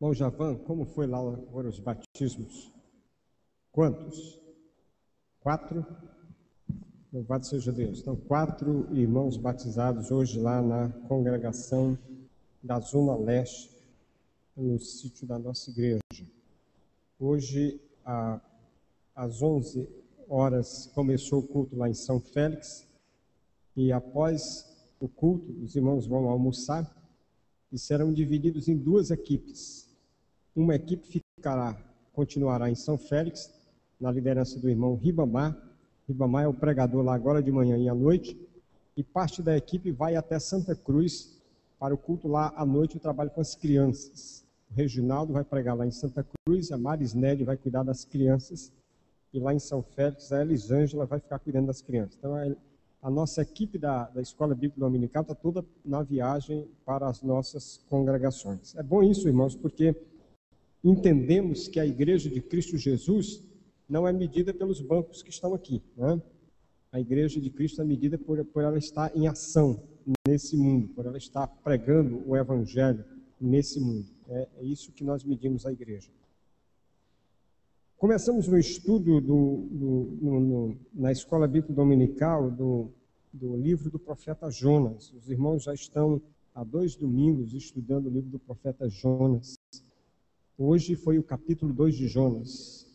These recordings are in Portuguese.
Irmão Javan, como foi lá foram os batismos? Quantos? 4? Louvado seja Deus. Então, 4 irmãos batizados hoje lá na congregação da Zona Leste, no sítio da nossa igreja. Hoje, às 11 horas, começou o culto lá em São Félix, e após o culto, os irmãos vão almoçar e serão divididos em 2 equipes. Uma equipe continuará em São Félix, na liderança do irmão Ribamar. Ribamar é o pregador lá agora de manhã e à noite, e parte da equipe vai até Santa Cruz para o culto lá à noite, o trabalho com as crianças. O Reginaldo vai pregar lá em Santa Cruz, a Marisnelli vai cuidar das crianças, e lá em São Félix a Elisângela vai ficar cuidando das crianças. Então a nossa equipe da Escola Bíblica Dominical está toda na viagem para as nossas congregações. É bom isso, irmãos, porque entendemos que a Igreja de Cristo Jesus não é medida pelos bancos que estão aqui, né? A Igreja de Cristo é medida por ela estar em ação nesse mundo, por ela estar pregando o Evangelho nesse mundo. É isso que nós medimos a Igreja. Começamos no estudo na Escola Bíblica Dominical do livro do profeta Jonas. Os irmãos já estão há 2 domingos estudando o livro do profeta Jonas. Hoje foi o capítulo 2 de Jonas.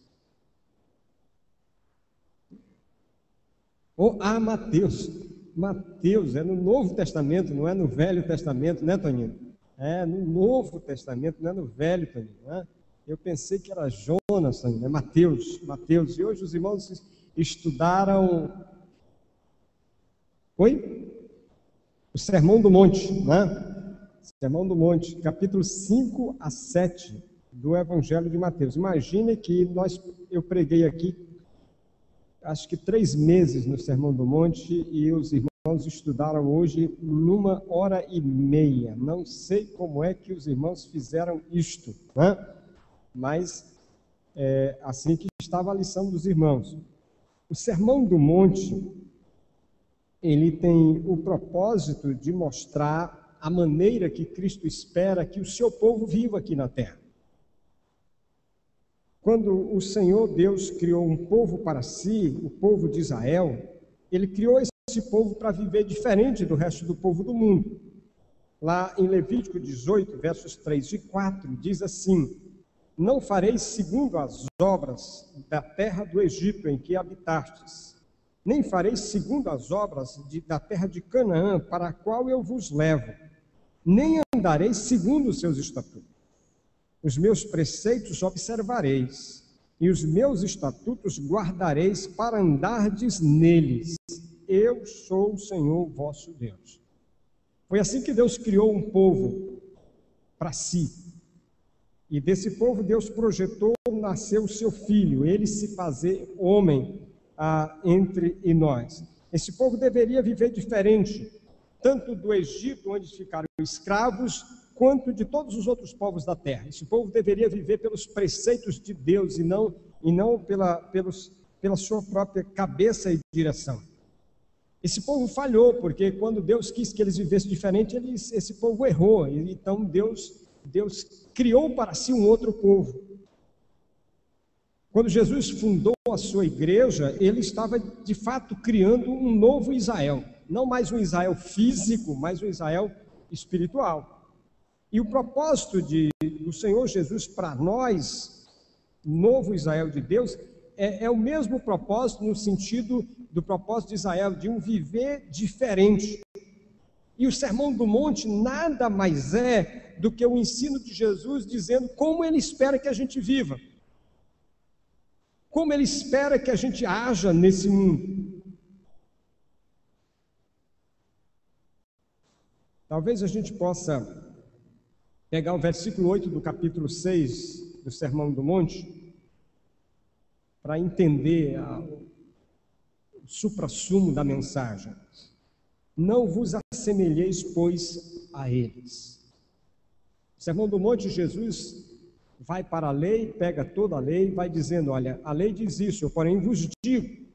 Mateus. Mateus é no Novo Testamento, não é no Velho Testamento, né, Toninho? É no Novo Testamento, não é no Velho, Toninho, né? Eu pensei que era Jonas, né? Mateus. E hoje os irmãos estudaram... O Sermão do Monte, né? Sermão do Monte, capítulo 5 a 7 do Evangelho de Mateus. Imagine que eu preguei aqui, acho que 3 meses no Sermão do Monte, e os irmãos estudaram hoje numa hora e meia. Não sei como é que os irmãos fizeram isto, né? Mas é assim que estava a lição dos irmãos. O Sermão do Monte, ele tem o propósito de mostrar a maneira que Cristo espera que o seu povo viva aqui na terra. Quando o Senhor Deus criou um povo para si, o povo de Israel, ele criou esse povo para viver diferente do resto do povo do mundo. Lá em Levítico 18, versos 3 e 4, diz assim: não fareis segundo as obras da terra do Egito em que habitastes, nem fareis segundo as obras da terra de Canaã, para a qual eu vos levo, nem andareis segundo os seus estatutos. Os meus preceitos observareis, e os meus estatutos guardareis para andardes neles. Eu sou o Senhor vosso Deus. Foi assim que Deus criou um povo para si. E desse povo Deus projetou nascer o seu filho, ele se fazer homem entre nós. Esse povo deveria viver diferente, tanto do Egito, onde ficaram escravos, quanto de todos os outros povos da terra. Esse povo deveria viver pelos preceitos de Deus e não pela sua própria cabeça e direção. Esse povo falhou, porque quando Deus quis que eles vivessem diferente, esse povo errou. Então Deus criou para si um outro povo. Quando Jesus fundou a sua igreja, ele estava de fato criando um novo Israel. Não mais um Israel físico, mas um Israel espiritual. E o propósito do Senhor Jesus para nós, novo Israel de Deus, é o mesmo propósito no sentido do propósito de Israel, de um viver diferente. E o Sermão do Monte nada mais é do que o ensino de Jesus dizendo como ele espera que a gente viva. Como ele espera que a gente haja nesse mundo. Talvez a gente possa pegar o versículo 8 do capítulo 6 do Sermão do Monte, para entender o suprassumo da mensagem. Não vos assemelheis, pois, a eles. O Sermão do Monte, Jesus vai para a lei, pega toda a lei, vai dizendo, olha, a lei diz isso, eu porém vos digo.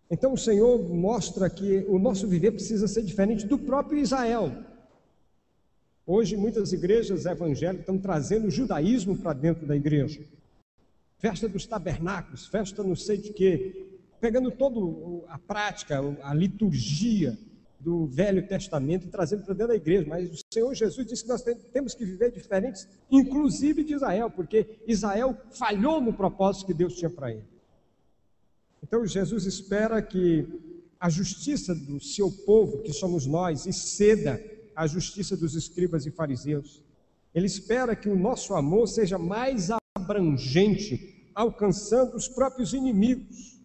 Então o Senhor mostra que o nosso viver precisa ser diferente do próprio Israel. Hoje, muitas igrejas evangélicas estão trazendo o judaísmo para dentro da igreja. Festa dos tabernáculos, festa não sei de quê, pegando toda a prática, a liturgia do Velho Testamento e trazendo para dentro da igreja. Mas o Senhor Jesus disse que nós temos que viver diferentes, inclusive de Israel, porque Israel falhou no propósito que Deus tinha para ele. Então Jesus espera que a justiça do seu povo, que somos nós, exceda a justiça dos escribas e fariseus. Ele espera que o nosso amor seja mais abrangente, alcançando os próprios inimigos.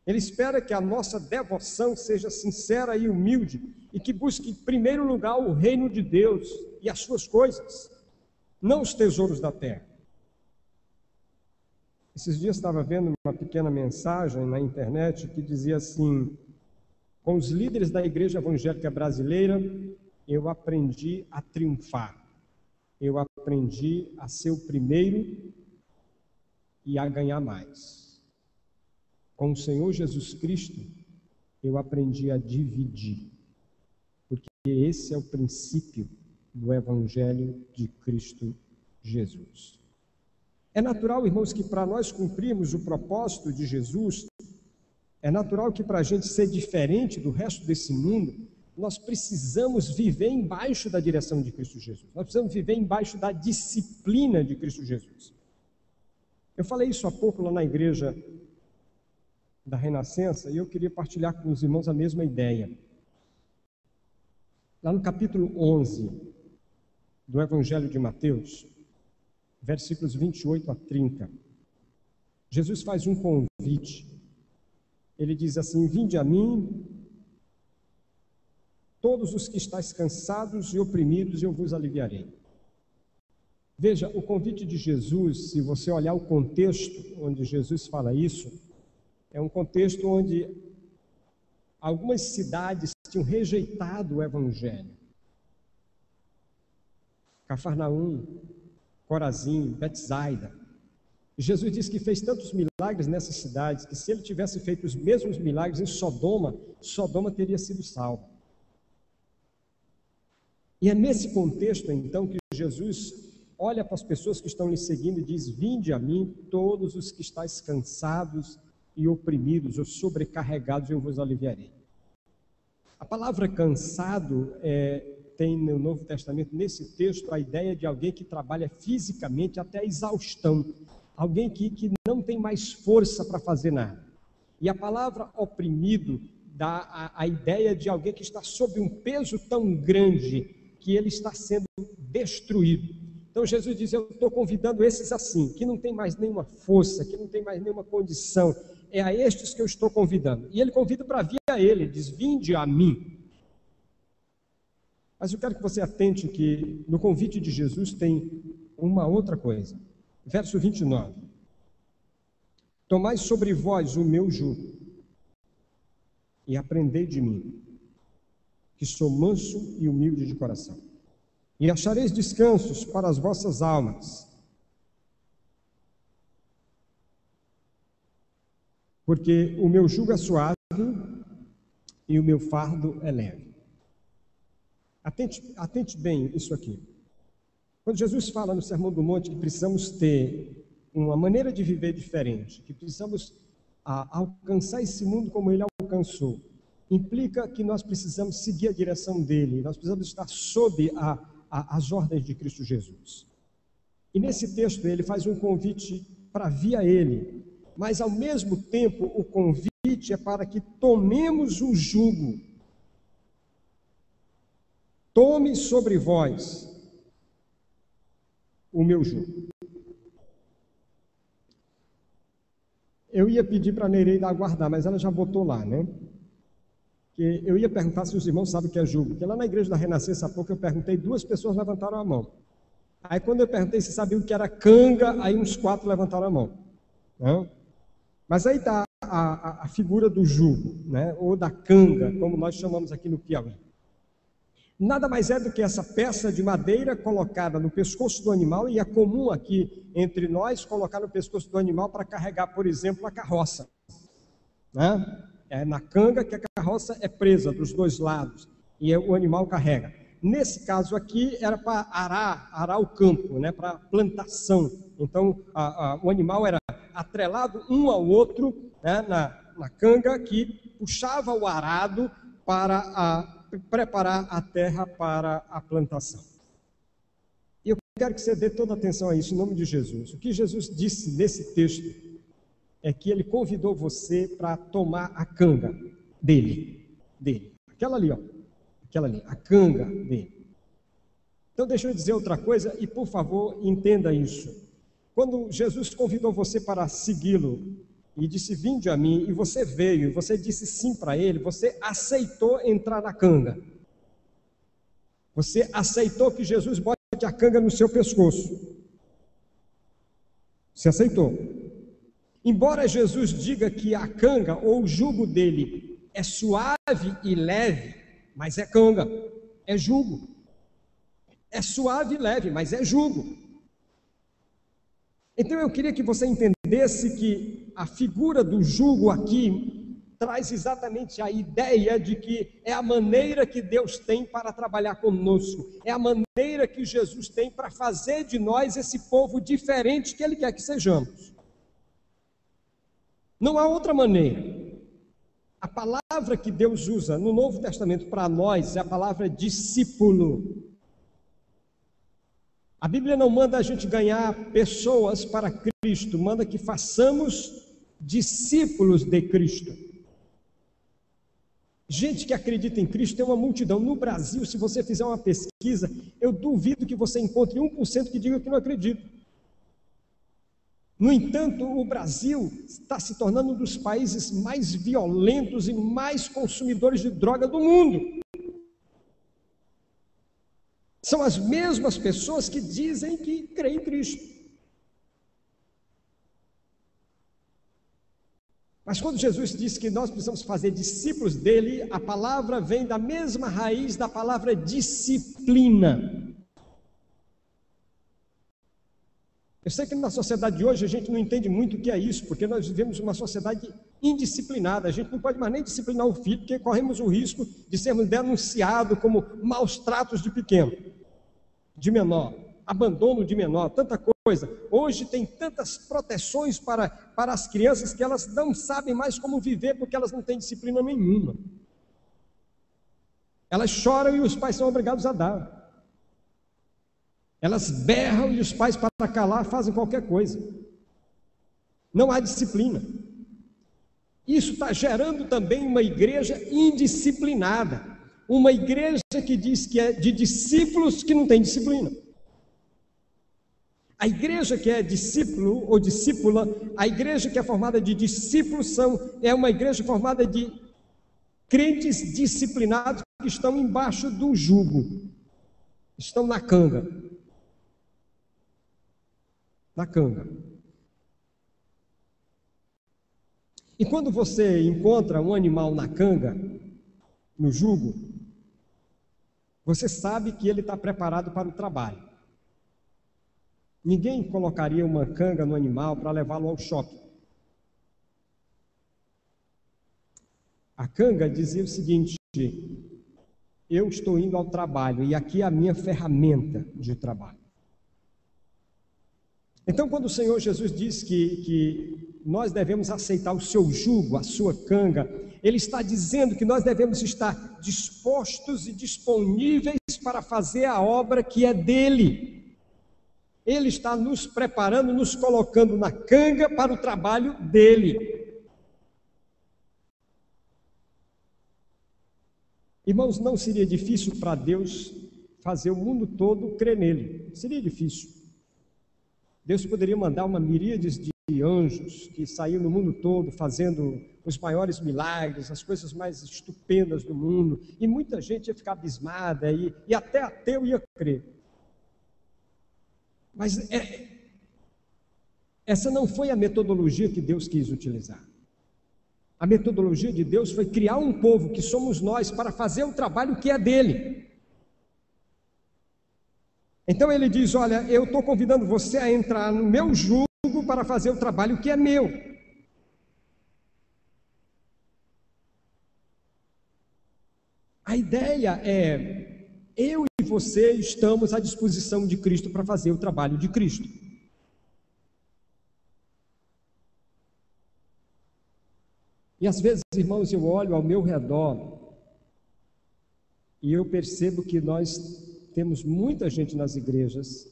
Ele espera que a nossa devoção seja sincera e humilde e que busque em primeiro lugar o reino de Deus e as suas coisas, não os tesouros da terra. Esses dias estava vendo uma pequena mensagem na internet que dizia assim: com os líderes da igreja evangélica brasileira, eu aprendi a triunfar. Eu aprendi a ser o primeiro e a ganhar mais. Com o Senhor Jesus Cristo, eu aprendi a dividir. Porque esse é o princípio do Evangelho de Cristo Jesus. É natural, irmãos, que para nós cumprirmos o propósito de Jesus, é natural que para a gente ser diferente do resto desse mundo, nós precisamos viver embaixo da direção de Cristo Jesus. Nós precisamos viver embaixo da disciplina de Cristo Jesus. Eu falei isso há pouco lá na igreja da Renascença e eu queria partilhar com os irmãos a mesma ideia. Lá no capítulo 11 do Evangelho de Mateus, versículos 28 a 30, Jesus faz um convite. Ele diz assim: vinde a mim, todos os que estáis cansados e oprimidos, eu vos aliviarei. Veja, o convite de Jesus, se você olhar o contexto onde Jesus fala isso, é um contexto onde algumas cidades tinham rejeitado o Evangelho. Cafarnaum, Corazim, Betsaida. E Jesus disse que fez tantos milagres nessas cidades, que se ele tivesse feito os mesmos milagres em Sodoma, Sodoma teria sido salva. E é nesse contexto, então, que Jesus olha para as pessoas que estão lhe seguindo e diz: vinde a mim, todos os que estáis cansados e oprimidos ou sobrecarregados, eu vos aliviarei. A palavra cansado tem no Novo Testamento, nesse texto, a ideia de alguém que trabalha fisicamente até a exaustão, alguém que não tem mais força para fazer nada. E a palavra oprimido dá a ideia de alguém que está sob um peso tão grande que ele está sendo destruído. Então Jesus diz: eu estou convidando esses assim, que não tem mais nenhuma força, que não tem mais nenhuma condição, é a estes que eu estou convidando. E ele convida para vir a ele, diz: vinde a mim. Mas eu quero que você atente que no convite de Jesus tem uma outra coisa. Verso 29. Tomai sobre vós o meu jugo e aprendei de mim, que sou manso e humilde de coração, e achareis descansos para as vossas almas, porque o meu jugo é suave e o meu fardo é leve. Atente bem isso aqui. Quando Jesus fala no Sermão do Monte que precisamos ter uma maneira de viver diferente, que precisamos alcançar esse mundo como ele alcançou, implica que nós precisamos seguir a direção dele, nós precisamos estar sob as ordens de Cristo Jesus. E nesse texto ele faz um convite para vir a ele, mas ao mesmo tempo o convite é para que tomemos o jugo. Tome sobre vós o meu jugo. Eu ia pedir para a Nereida aguardar, mas ela já botou lá, né? Que eu ia perguntar se os irmãos sabem o que é jugo. Porque lá na igreja da Renascença, há pouco eu perguntei, 2 pessoas levantaram a mão. Aí quando eu perguntei se sabiam o que era canga, aí uns 4 levantaram a mão. Né? Mas aí está a figura do jugo, né? Ou da canga, como nós chamamos aqui no Piauí. Nada mais é do que essa peça de madeira colocada no pescoço do animal, e é comum aqui entre nós colocar no pescoço do animal para carregar, por exemplo, a carroça. Né? É na canga que a carroça é presa dos 2 lados e o animal carrega. Nesse caso aqui, era para arar o campo, né, para plantação. Então, o animal era atrelado um ao outro, né, na canga, que puxava o arado para preparar a terra para a plantação. E eu quero que você dê toda atenção a isso, em nome de Jesus. O que Jesus disse nesse texto é que ele convidou você para tomar a canga dele. Aquela ali, a canga dele. Então deixa eu dizer outra coisa e, por favor, entenda isso. Quando Jesus convidou você para segui-lo e disse, vinde a mim, e você veio, e você disse sim para ele, você aceitou entrar na canga. Você aceitou que Jesus bote a canga no seu pescoço. Você aceitou. Embora Jesus diga que a canga ou o jugo dele é suave e leve, mas é canga, é jugo. É suave e leve, mas é jugo. Então eu queria que você entendesse que a figura do jugo aqui traz exatamente a ideia de que é a maneira que Deus tem para trabalhar conosco, é a maneira que Jesus tem para fazer de nós esse povo diferente que Ele quer que sejamos. Não há outra maneira. A palavra que Deus usa no Novo Testamento para nós é a palavra discípulo. A Bíblia não manda a gente ganhar pessoas para Cristo, manda que façamos discípulos de Cristo. Gente que acredita em Cristo tem uma multidão. No Brasil, se você fizer uma pesquisa, eu duvido que você encontre 1% que diga que não acredita. No entanto, o Brasil está se tornando um dos países mais violentos e mais consumidores de droga do mundo. São as mesmas pessoas que dizem que creem em Cristo. Mas quando Jesus disse que nós precisamos fazer discípulos dele, a palavra vem da mesma raiz da palavra disciplina. Eu sei que na sociedade de hoje a gente não entende muito o que é isso, porque nós vivemos uma sociedade indisciplinada. A gente não pode mais nem disciplinar o filho, porque corremos o risco de sermos denunciados como maus tratos de pequeno, de menor, abandono de menor, tanta coisa. Hoje tem tantas proteções para as crianças que elas não sabem mais como viver, porque elas não têm disciplina nenhuma. Elas choram e os pais são obrigados a dar. Elas berram e os pais, para calar, fazem qualquer coisa. Não há disciplina. Isso está gerando também uma igreja indisciplinada. Uma igreja que diz que é de discípulos que não tem disciplina. A igreja que é discípulo ou discípula, a igreja que é formada de discípulos é uma igreja formada de crentes disciplinados que estão embaixo do jugo. Estão na canga. Na canga. E quando você encontra um animal na canga, no jugo, você sabe que ele está preparado para o trabalho. Ninguém colocaria uma canga no animal para levá-lo ao shopping. A canga dizia o seguinte: eu estou indo ao trabalho e aqui é a minha ferramenta de trabalho. Então, quando o Senhor Jesus diz que nós devemos aceitar o seu jugo, a sua canga, Ele está dizendo que nós devemos estar dispostos e disponíveis para fazer a obra que é dele. Ele está nos preparando, nos colocando na canga para o trabalho dele. Irmãos, não seria difícil para Deus fazer o mundo todo crer nele. Seria difícil. Deus poderia mandar uma miríade de anjos que saíam no mundo todo fazendo os maiores milagres, as coisas mais estupendas do mundo, e muita gente ia ficar abismada e até ateu ia crer. Mas essa não foi a metodologia que Deus quis utilizar. A metodologia de Deus foi criar um povo, que somos nós, para fazer o trabalho que é dele. Então ele diz: olha, eu estou convidando você a entrar no meu jugo para fazer o trabalho que é meu. A ideia é eu e você estamos à disposição de Cristo para fazer o trabalho de Cristo. E às vezes, irmãos, eu olho ao meu redor e eu percebo que nós temos muita gente nas igrejas,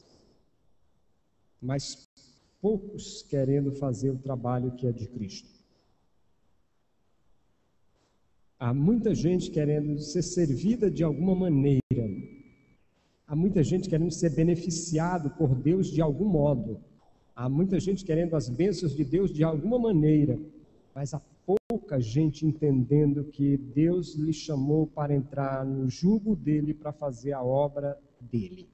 mas poucos querendo fazer o trabalho que é de Cristo. Há muita gente querendo ser servida de alguma maneira. Há muita gente querendo ser beneficiado por Deus de algum modo. Há muita gente querendo as bênçãos de Deus de alguma maneira. Mas há pouca gente entendendo que Deus lhe chamou para entrar no jugo dele para fazer a obra dele.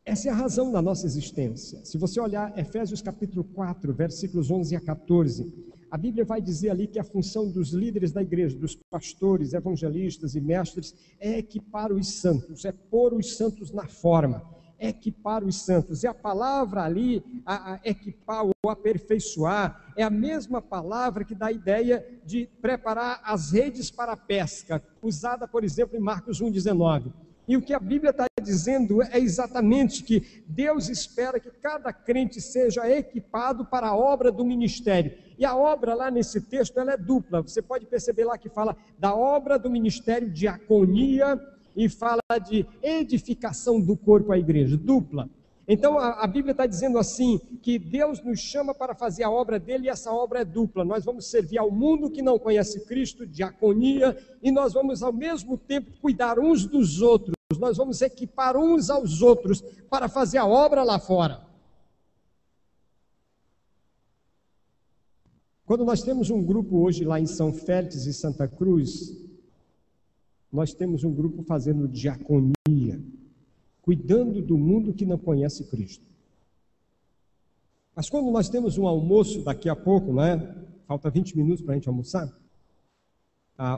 Essa é a razão da nossa existência. Se você olhar Efésios capítulo 4, versículos 11 a 14, a Bíblia vai dizer ali que a função dos líderes da igreja, dos pastores, evangelistas e mestres, é equipar os santos, é pôr os santos na forma, equipar os santos. E a palavra ali, a equipar ou aperfeiçoar, é a mesma palavra que dá a ideia de preparar as redes para a pesca, usada, por exemplo, em Marcos 1,19. E o que a Bíblia está dizendo é exatamente que Deus espera que cada crente seja equipado para a obra do ministério. E a obra lá nesse texto, ela é dupla. Você pode perceber lá que fala da obra do ministério diaconia e fala de edificação do corpo à igreja, dupla. Então a Bíblia está dizendo assim, que Deus nos chama para fazer a obra dele e essa obra é dupla. Nós vamos servir ao mundo que não conhece Cristo, diaconia, e nós vamos ao mesmo tempo cuidar uns dos outros, nós vamos equipar uns aos outros para fazer a obra lá fora. Quando nós temos um grupo hoje lá em São Félix e Santa Cruz, nós temos um grupo fazendo diaconia, cuidando do mundo que não conhece Cristo. Mas quando nós temos um almoço daqui a pouco, não é? Falta 20 minutos para a gente almoçar.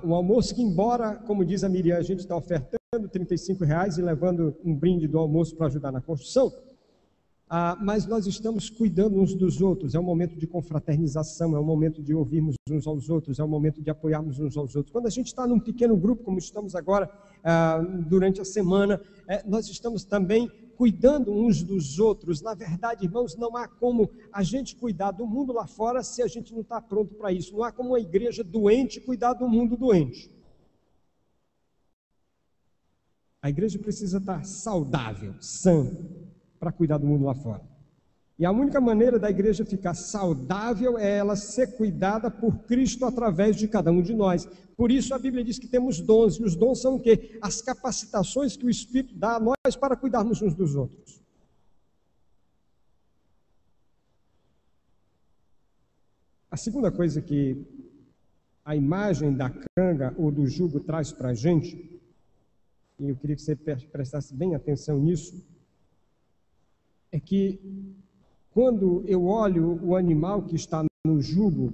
Um almoço que, embora, como diz a Miriam, a gente está ofertando R$35 e levando um brinde do almoço para ajudar na construção, mas nós estamos cuidando uns dos outros. É um momento de confraternização, é um momento de ouvirmos uns aos outros, é um momento de apoiarmos uns aos outros. Quando a gente está num pequeno grupo, como estamos agora durante a semana, nós estamos também cuidando uns dos outros. Na verdade, irmãos, não há como a gente cuidar do mundo lá fora se a gente não está pronto para isso. Não há como uma igreja doente cuidar do mundo doente. A igreja precisa estar saudável, sã, para cuidar do mundo lá fora. E a única maneira da igreja ficar saudável é ela ser cuidada por Cristo através de cada um de nós. Por isso a Bíblia diz que temos dons, e os dons são o quê? As capacitações que o Espírito dá a nós para cuidarmos uns dos outros. A segunda coisa que a imagem da canga ou do jugo traz para a gente, e eu queria que você prestasse bem atenção nisso, é que quando eu olho o animal que está no jugo,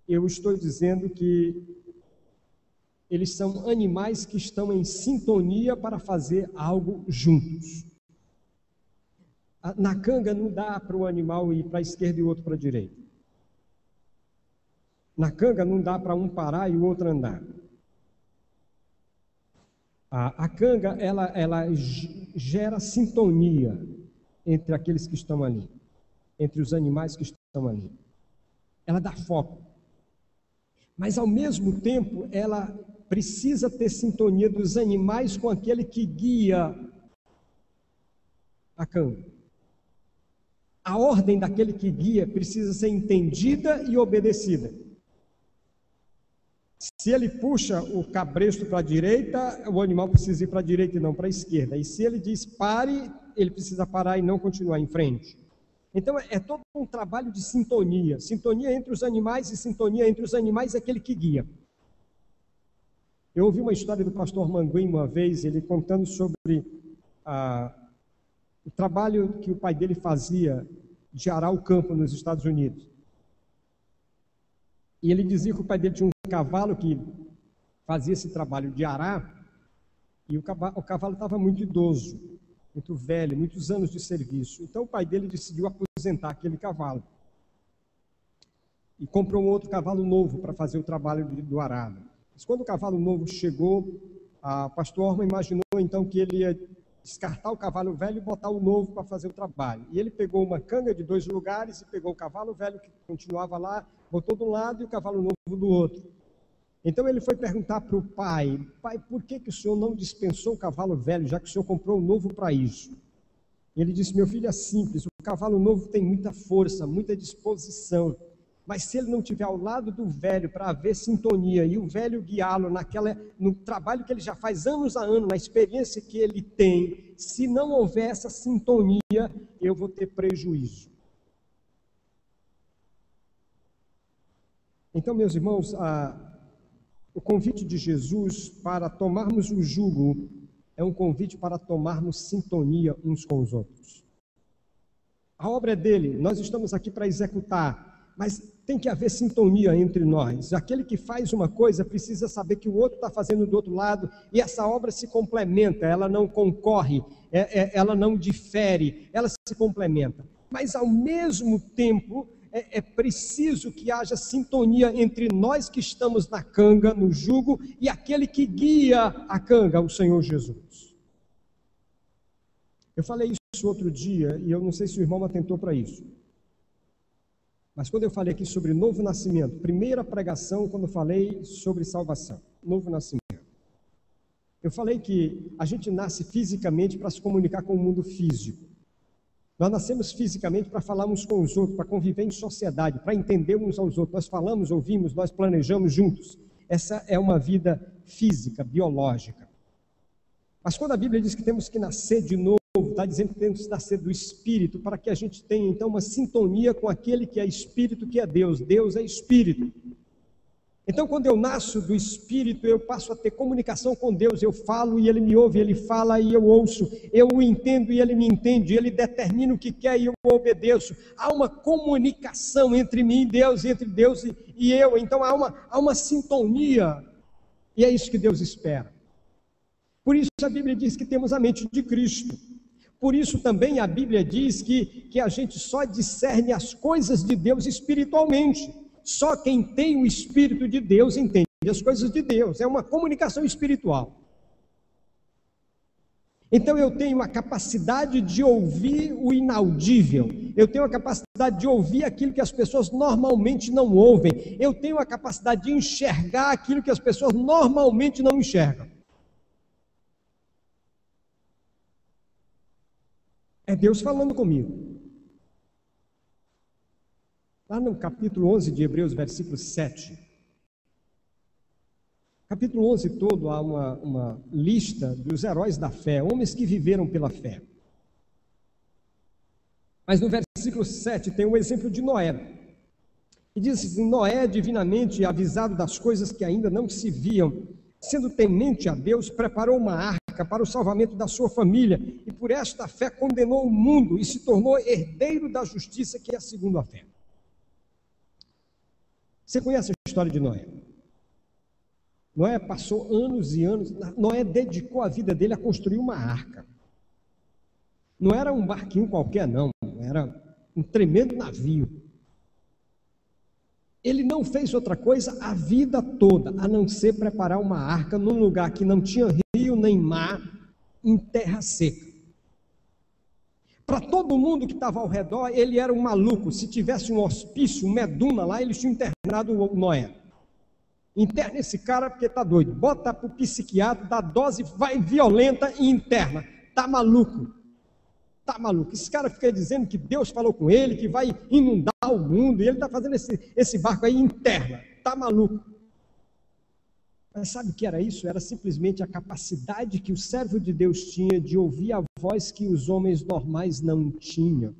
eu estou dizendo que eles são animais que estão em sintonia para fazer algo juntos. Na canga não dá para o animal ir para a esquerda e o outro para a direita. Na canga não dá para um parar e o outro andar. A canga, ela gera sintonia entre aqueles que estão ali, entre os animais que estão ali. Ela dá foco. Mas, ao mesmo tempo, ela precisa ter sintonia dos animais com aquele que guia a canga. A ordem daquele que guia precisa ser entendida e obedecida. Se ele puxa o cabresto para a direita, o animal precisa ir para a direita e não para a esquerda. E se ele diz pare, ele precisa parar e não continuar em frente. Então é todo um trabalho de sintonia. Sintonia entre os animais e sintonia entre os animais é aquele que guia. Eu ouvi uma história do pastor Manguim uma vez, ele contando sobre o trabalho que o pai dele fazia de arar o campo nos Estados Unidos. E ele dizia que o pai dele tinha um cavalo que fazia esse trabalho de arar, e o cavalo estava muito idoso, muito velho, muitos anos de serviço. Então o pai dele decidiu aposentar aquele cavalo. E comprou um outro cavalo novo para fazer o trabalho do arado. Mas quando o cavalo novo chegou, a pastor Orman imaginou então que ele ia descartar o cavalo velho e botar o novo para fazer o trabalho. E ele pegou uma canga de 2 lugares e pegou o cavalo velho que continuava lá, botou de um lado e o cavalo novo do outro. Então ele foi perguntar para o pai: pai, por que o senhor não dispensou o cavalo velho, já que o senhor comprou um novo para isso? E ele disse: meu filho, é simples, o cavalo novo tem muita força, muita disposição, mas se ele não estiver ao lado do velho para haver sintonia e o velho guiá-lo no trabalho que ele já faz anos a ano, na experiência que ele tem, se não houver essa sintonia, eu vou ter prejuízo. Então, meus irmãos, o convite de Jesus para tomarmos o jugo é um convite para tomarmos sintonia uns com os outros. A obra é dele, nós estamos aqui para executar, mas tem que haver sintonia entre nós. Aquele que faz uma coisa precisa saber que o outro está fazendo do outro lado, e essa obra se complementa, ela não concorre, ela não difere, ela se complementa. Mas ao mesmo tempo, é preciso que haja sintonia entre nós que estamos na canga, no jugo, e aquele que guia a canga, o Senhor Jesus. Eu falei isso outro dia, e eu não sei se o irmão me atentou para isso. Mas quando eu falei aqui sobre novo nascimento, primeira pregação, quando eu falei sobre salvação, novo nascimento, eu falei que a gente nasce fisicamente para se comunicar com o mundo físico. Nós nascemos fisicamente para falar uns com os outros, para conviver em sociedade, para entender uns aos outros. Nós falamos, ouvimos, nós planejamos juntos. Essa é uma vida física, biológica. Mas quando a Bíblia diz que temos que nascer de novo, está dizendo que temos que nascer do Espírito, para que a gente tenha então uma sintonia com aquele que é Espírito, que é Deus. Deus é Espírito. Então, quando eu nasço do Espírito, eu passo a ter comunicação com Deus. Eu falo e Ele me ouve, Ele fala e eu ouço. Eu o entendo e Ele me entende. Ele determina o que quer e eu obedeço. Há uma comunicação entre mim e Deus, entre Deus e eu. Então, há uma sintonia. E é isso que Deus espera. Por isso a Bíblia diz que temos a mente de Cristo. Por isso também a Bíblia diz que a gente só discerne as coisas de Deus espiritualmente. Só quem tem o Espírito de Deus entende as coisas de Deus. É uma comunicação espiritual. Então eu tenho a capacidade de ouvir o inaudível. Eu tenho a capacidade de ouvir aquilo que as pessoas normalmente não ouvem. Eu tenho a capacidade de enxergar aquilo que as pessoas normalmente não enxergam. É Deus falando comigo. Lá no capítulo 11 de Hebreus, versículo 7. Capítulo 11 todo há uma lista dos heróis da fé, homens que viveram pela fé. Mas no versículo 7 tem o exemplo de Noé. E diz assim: Noé, divinamente avisado das coisas que ainda não se viam, sendo temente a Deus, preparou uma arca para o salvamento da sua família, e por esta fé condenou o mundo e se tornou herdeiro da justiça, que é segundo a fé. Você conhece a história de Noé? Noé passou anos e anos. Noé dedicou a vida dele a construir uma arca. Não era um barquinho qualquer, não. Era um tremendo navio. Ele não fez outra coisa a vida toda, a não ser preparar uma arca num lugar que não tinha rio nem mar, em terra seca. Para todo mundo que estava ao redor, ele era um maluco. Se tivesse um hospício, um Meduna lá, eles tinham internado o Noé. Interna esse cara porque está doido. Bota para o psiquiatra, dá dose, vai violenta e interna. Está maluco. Está maluco. Esse cara fica dizendo que Deus falou com ele, que vai inundar o mundo, e ele está fazendo esse barco aí interna. Está maluco. Mas sabe o que era isso? Era simplesmente a capacidade que o servo de Deus tinha de ouvir a voz que os homens normais não tinham.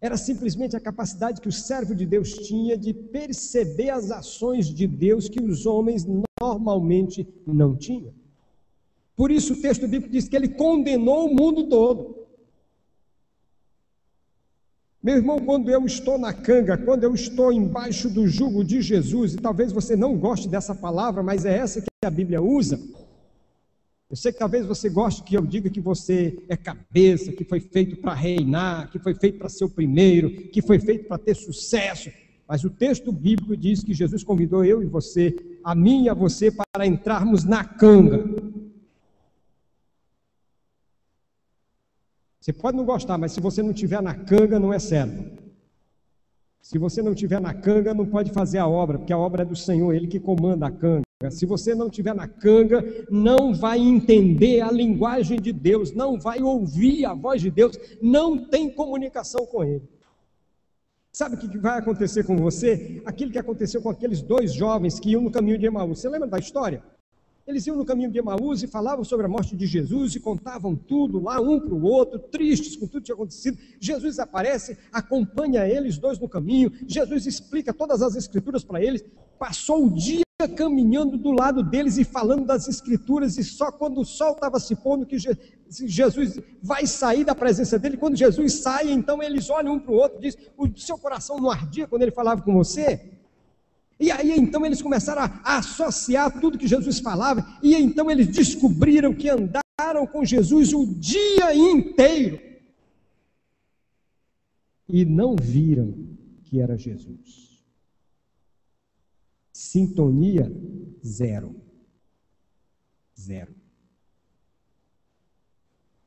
Era simplesmente a capacidade que o servo de Deus tinha de perceber as ações de Deus que os homens normalmente não tinham. Por isso o texto bíblico diz que ele condenou o mundo todo. Meu irmão, quando eu estou na canga, quando eu estou embaixo do jugo de Jesus, e talvez você não goste dessa palavra, mas é essa que a Bíblia usa. Eu sei que talvez você goste que eu diga que você é cabeça, que foi feito para reinar, que foi feito para ser o primeiro, que foi feito para ter sucesso. Mas o texto bíblico diz que Jesus convidou eu e você, a mim e a você, para entrarmos na canga. Você pode não gostar, mas se você não estiver na canga, não é servo. Se você não estiver na canga, não pode fazer a obra, porque a obra é do Senhor, Ele que comanda a canga. Se você não estiver na canga, não vai entender a linguagem de Deus, não vai ouvir a voz de Deus, não tem comunicação com Ele. Sabe o que vai acontecer com você? Aquilo que aconteceu com aqueles 2 jovens que iam no caminho de Emaús. Você lembra da história? Eles iam no caminho de Emaús e falavam sobre a morte de Jesus e contavam tudo lá, um para o outro, tristes com tudo que tinha acontecido. Jesus aparece, acompanha eles 2 no caminho, Jesus explica todas as escrituras para eles, passou o dia caminhando do lado deles e falando das escrituras, e só quando o sol estava se pondo que Jesus vai sair da presença dele. Quando Jesus sai, então eles olham um para o outro e dizem: o seu coração não ardia quando ele falava com você? E aí então eles começaram a associar tudo que Jesus falava, e então eles descobriram que andaram com Jesus o dia inteiro e não viram que era Jesus. Sintonia zero.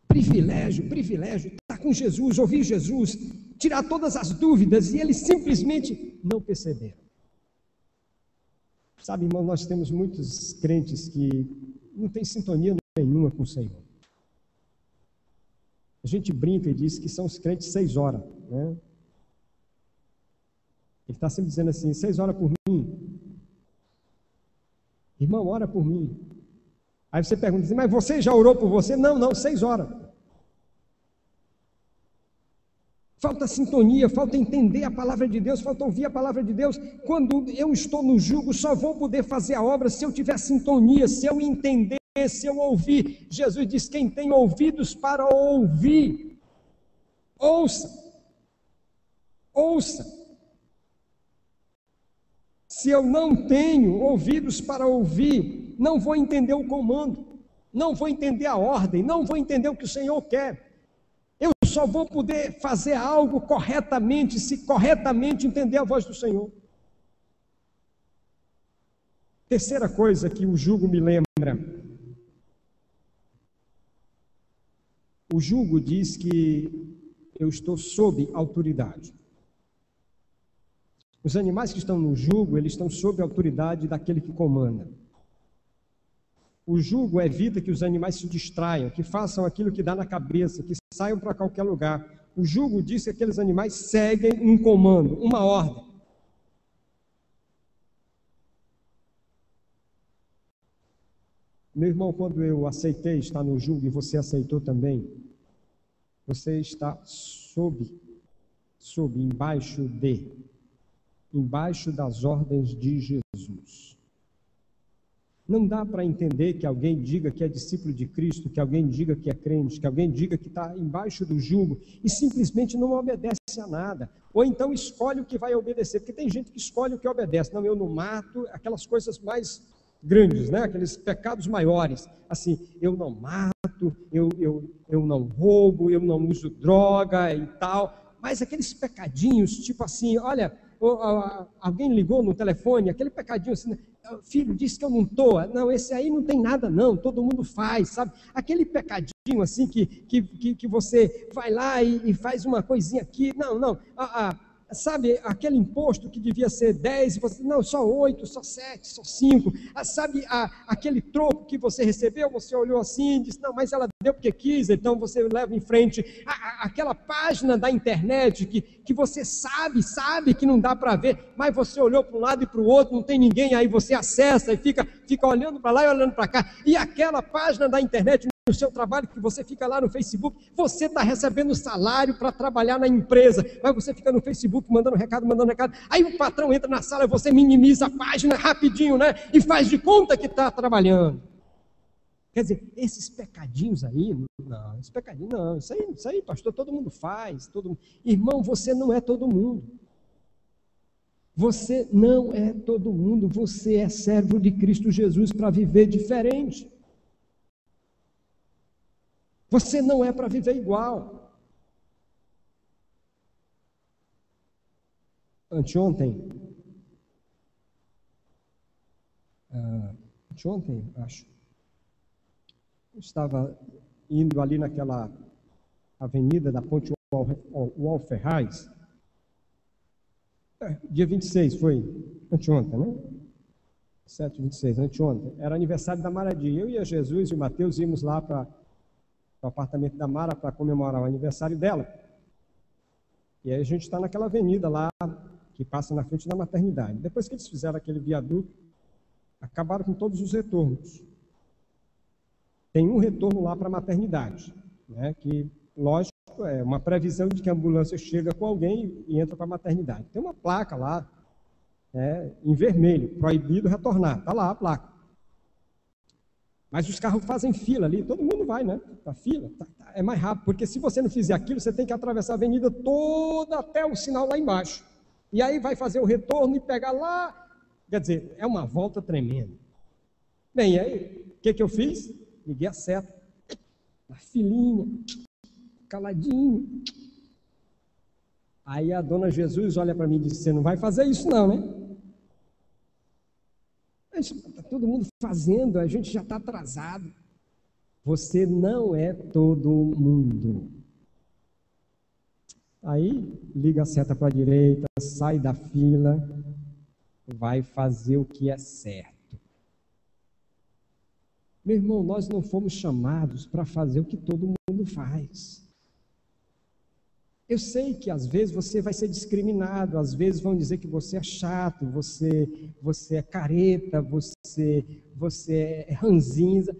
Privilégio, estar com Jesus, ouvir Jesus, tirar todas as dúvidas, e eles simplesmente não perceberam. Sabe, irmão, nós temos muitos crentes que não têm sintonia nenhuma com o Senhor. A gente brinca e diz que são os crentes 6 horas, né? Ele está sempre dizendo assim: 6 horas por mim. Irmão, ora por mim. Aí você pergunta assim: mas você já orou por você? Não, 6 horas. Falta sintonia, falta entender a palavra de Deus, falta ouvir a palavra de Deus. Quando eu estou no jugo, só vou poder fazer a obra se eu tiver sintonia, se eu entender, se eu ouvir. Jesus diz: quem tem ouvidos para ouvir, ouça. Se eu não tenho ouvidos para ouvir, não vou entender o comando, não vou entender a ordem, não vou entender o que o Senhor quer. Eu só vou poder fazer algo corretamente, se corretamente entender a voz do Senhor. Terceira coisa que o jugo me lembra. O jugo diz que eu estou sob autoridade. Os animais que estão no jugo, eles estão sob a autoridade daquele que comanda. O jugo evita que os animais se distraiam, que façam aquilo que dá na cabeça, que saiam para qualquer lugar. O jugo diz que aqueles animais seguem um comando, uma ordem. Meu irmão, quando eu aceitei estar no jugo e você aceitou também, você está embaixo das ordens de Jesus. Não dá para entender que alguém diga que é discípulo de Cristo, que alguém diga que é crente, que alguém diga que está embaixo do jugo e simplesmente não obedece a nada. Ou então escolhe o que vai obedecer, porque tem gente que escolhe o que obedece. Não, eu não mato, aquelas coisas mais grandes, né? Aqueles pecados maiores. Assim, eu não mato, eu não roubo, eu não uso droga e tal. Mas aqueles pecadinhos, tipo assim, olha, alguém ligou no telefone, aquele pecadinho assim, filho, disse que eu não estou. Não, esse aí não tem nada não, todo mundo faz, sabe? Aquele pecadinho assim que você vai lá e faz uma coisinha aqui. Não, sabe, aquele imposto que devia ser 10, e você, não, só 8, só 7, só 5, sabe, aquele troco que você recebeu, você olhou assim e disse: não, mas ela deu porque quis, então você leva em frente. Aquela página da internet que você sabe que não dá para ver, mas você olhou para um lado e para o outro, não tem ninguém, aí você acessa e fica olhando para lá e olhando para cá. E aquela página da internet no seu trabalho, que você fica lá no Facebook, você está recebendo salário para trabalhar na empresa, mas você fica no Facebook mandando recado, aí o patrão entra na sala e você minimiza a página rapidinho, né? E faz de conta que está trabalhando. Quer dizer, esses pecadinhos aí, não, isso aí, pastor, todo mundo faz, irmão, você não é todo mundo. Você não é todo mundo, você é servo de Cristo Jesus para viver diferente. Você não é para viver igual. anteontem, acho, eu estava indo ali naquela avenida da Ponte Wall Ferraz, dia 26, foi anteontem, né? 7/26, anteontem, era aniversário da Maradia. Eu e a Jesus e o Mateus íamos lá para o apartamento da Mara para comemorar o aniversário dela. E aí a gente está naquela avenida lá, que passa na frente da maternidade. Depois que eles fizeram aquele viaduto, acabaram com todos os retornos. Tem um retorno lá para a maternidade, né, que, lógico, é uma previsão de que a ambulância chega com alguém e entra para a maternidade. Tem uma placa lá, em vermelho, proibido retornar, está lá a placa. Mas os carros fazem fila ali, todo mundo vai, né? A fila é mais rápido, porque se você não fizer aquilo, você tem que atravessar a avenida toda até o sinal lá embaixo. E aí vai fazer o retorno e pegar lá. Quer dizer, é uma volta tremenda. Bem, e aí, o que eu fiz? Liguei a seta, na filinha, caladinho. Aí a dona Jesus olha para mim e diz: você não vai fazer isso não, né? Está todo mundo fazendo, a gente já está atrasado. Você não é todo mundo. Aí, liga a seta para a direita, sai da fila, vai fazer o que é certo. Meu irmão, nós não fomos chamados para fazer o que todo mundo faz. Eu sei que às vezes você vai ser discriminado, às vezes vão dizer que você é chato, você é careta, você é ranzinza.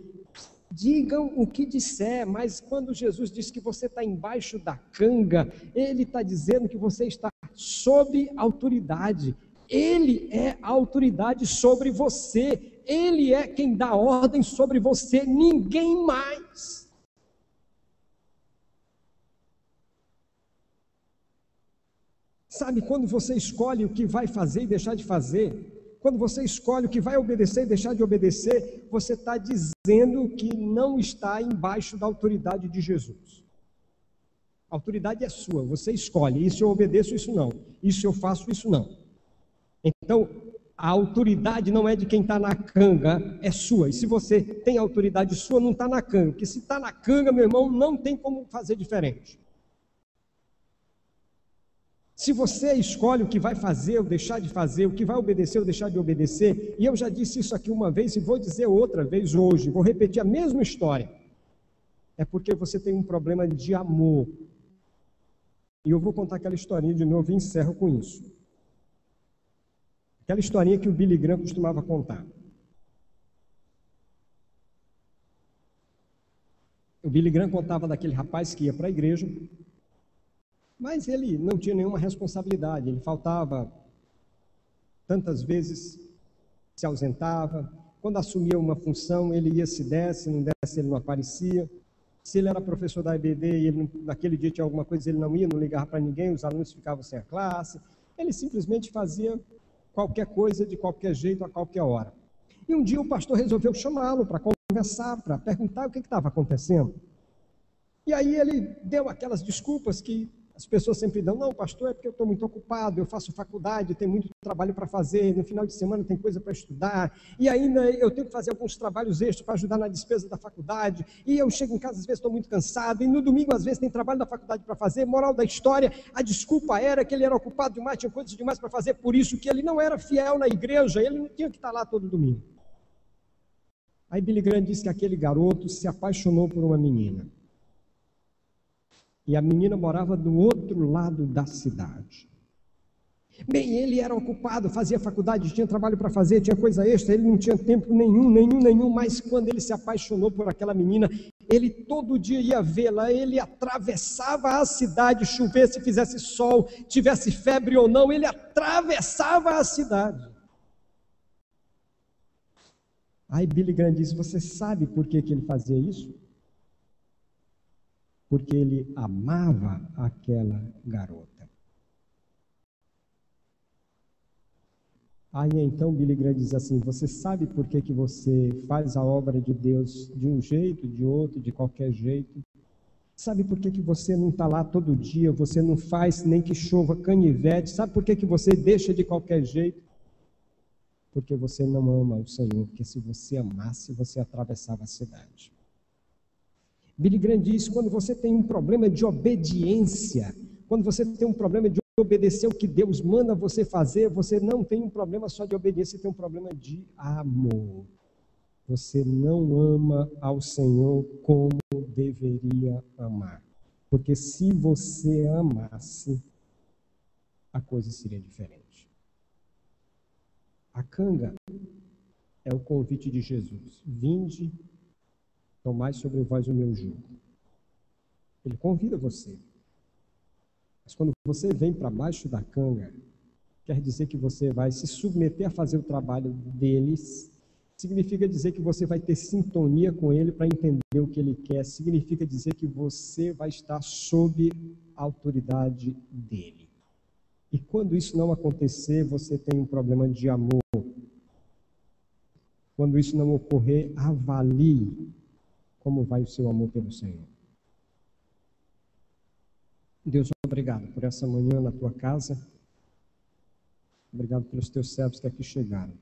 Digam o que disser, mas quando Jesus diz que você está embaixo da canga, Ele está dizendo que você está sob autoridade. Ele é a autoridade sobre você, Ele é quem dá ordem sobre você, ninguém mais. Sabe, quando você escolhe o que vai fazer e deixar de fazer, quando você escolhe o que vai obedecer e deixar de obedecer, você está dizendo que não está embaixo da autoridade de Jesus. A autoridade é sua, você escolhe, isso eu obedeço, isso não, isso eu faço, isso não. Então, a autoridade não é de quem está na canga, é sua. E se você tem autoridade sua, não está na canga, porque se está na canga, meu irmão, não tem como fazer diferente. Se você escolhe o que vai fazer ou deixar de fazer, o que vai obedecer ou deixar de obedecer, e eu já disse isso aqui uma vez e vou dizer outra vez hoje, vou repetir a mesma história, é porque você tem um problema de amor. E eu vou contar aquela historinha de novo e encerro com isso. Aquela historinha que o Billy Graham costumava contar. O Billy Graham contava daquele rapaz que ia para a igreja, mas ele não tinha nenhuma responsabilidade, ele faltava tantas vezes, se ausentava, quando assumia uma função ele ia se desse, não desse ele não aparecia, se ele era professor da EBD e ele, naquele dia tinha alguma coisa, ele não ia, não ligava para ninguém, os alunos ficavam sem a classe, ele simplesmente fazia qualquer coisa, de qualquer jeito, a qualquer hora. E um dia o pastor resolveu chamá-lo para conversar, para perguntar o que estava acontecendo. E aí ele deu aquelas desculpas que as pessoas sempre dão: não, pastor, é porque eu estou muito ocupado, eu faço faculdade, tenho muito trabalho para fazer, no final de semana tem coisa para estudar, e ainda eu tenho que fazer alguns trabalhos extras para ajudar na despesa da faculdade, e eu chego em casa, às vezes estou muito cansado, e no domingo, às vezes, tem trabalho da faculdade para fazer. Moral da história, a desculpa era que ele era ocupado demais, tinha coisas demais para fazer, por isso que ele não era fiel na igreja, ele não tinha que estar lá todo domingo. Aí Billy Graham disse que aquele garoto se apaixonou por uma menina. E a menina morava do outro lado da cidade. Bem, ele era ocupado, fazia faculdade, tinha trabalho para fazer, tinha coisa extra, ele não tinha tempo nenhum, mas quando ele se apaixonou por aquela menina, ele todo dia ia vê-la, ele atravessava a cidade, chovesse, fizesse sol, tivesse febre ou não, ele atravessava a cidade. Aí Billy Graham disse: você sabe por que ele fazia isso? Porque ele amava aquela garota. Aí então Billy Graham diz assim: você sabe por que você faz a obra de Deus de um jeito, de outro, de qualquer jeito? Sabe por que você não está lá todo dia, você não faz nem que chova canivete? Sabe por que você deixa de qualquer jeito? Porque você não ama o Senhor, porque se você amasse, você atravessava a cidade. Billy Graham diz, quando você tem um problema de obediência, quando você tem um problema de obedecer o que Deus manda você fazer, você não tem um problema só de obediência, você tem um problema de amor. Você não ama ao Senhor como deveria amar. Porque se você amasse, a coisa seria diferente. A canga é o convite de Jesus. Vinde, tomai sobre vós o meu jugo. Ele convida você. Mas quando você vem para baixo da canga, quer dizer que você vai se submeter a fazer o trabalho deles. Significa dizer que você vai ter sintonia com ele para entender o que ele quer. Significa dizer que você vai estar sob a autoridade dele. E quando isso não acontecer, você tem um problema de amor. Quando isso não ocorrer, avalie como vai o seu amor pelo Senhor. Deus, obrigado por essa manhã na tua casa. Obrigado pelos teus servos que aqui chegaram.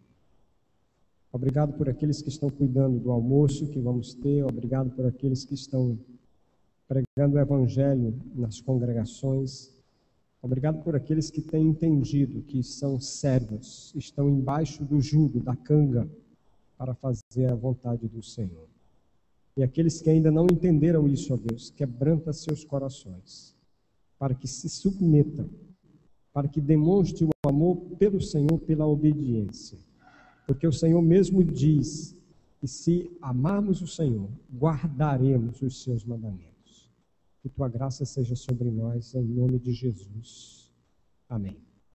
Obrigado por aqueles que estão cuidando do almoço que vamos ter. Obrigado por aqueles que estão pregando o evangelho nas congregações. Obrigado por aqueles que têm entendido que são servos, estão embaixo do jugo, da canga, para fazer a vontade do Senhor. E aqueles que ainda não entenderam isso, ó Deus, quebranta seus corações, para que se submetam, para que demonstre o amor pelo Senhor, pela obediência. Porque o Senhor mesmo diz que se amarmos o Senhor, guardaremos os seus mandamentos. Que tua graça seja sobre nós, em nome de Jesus. Amém.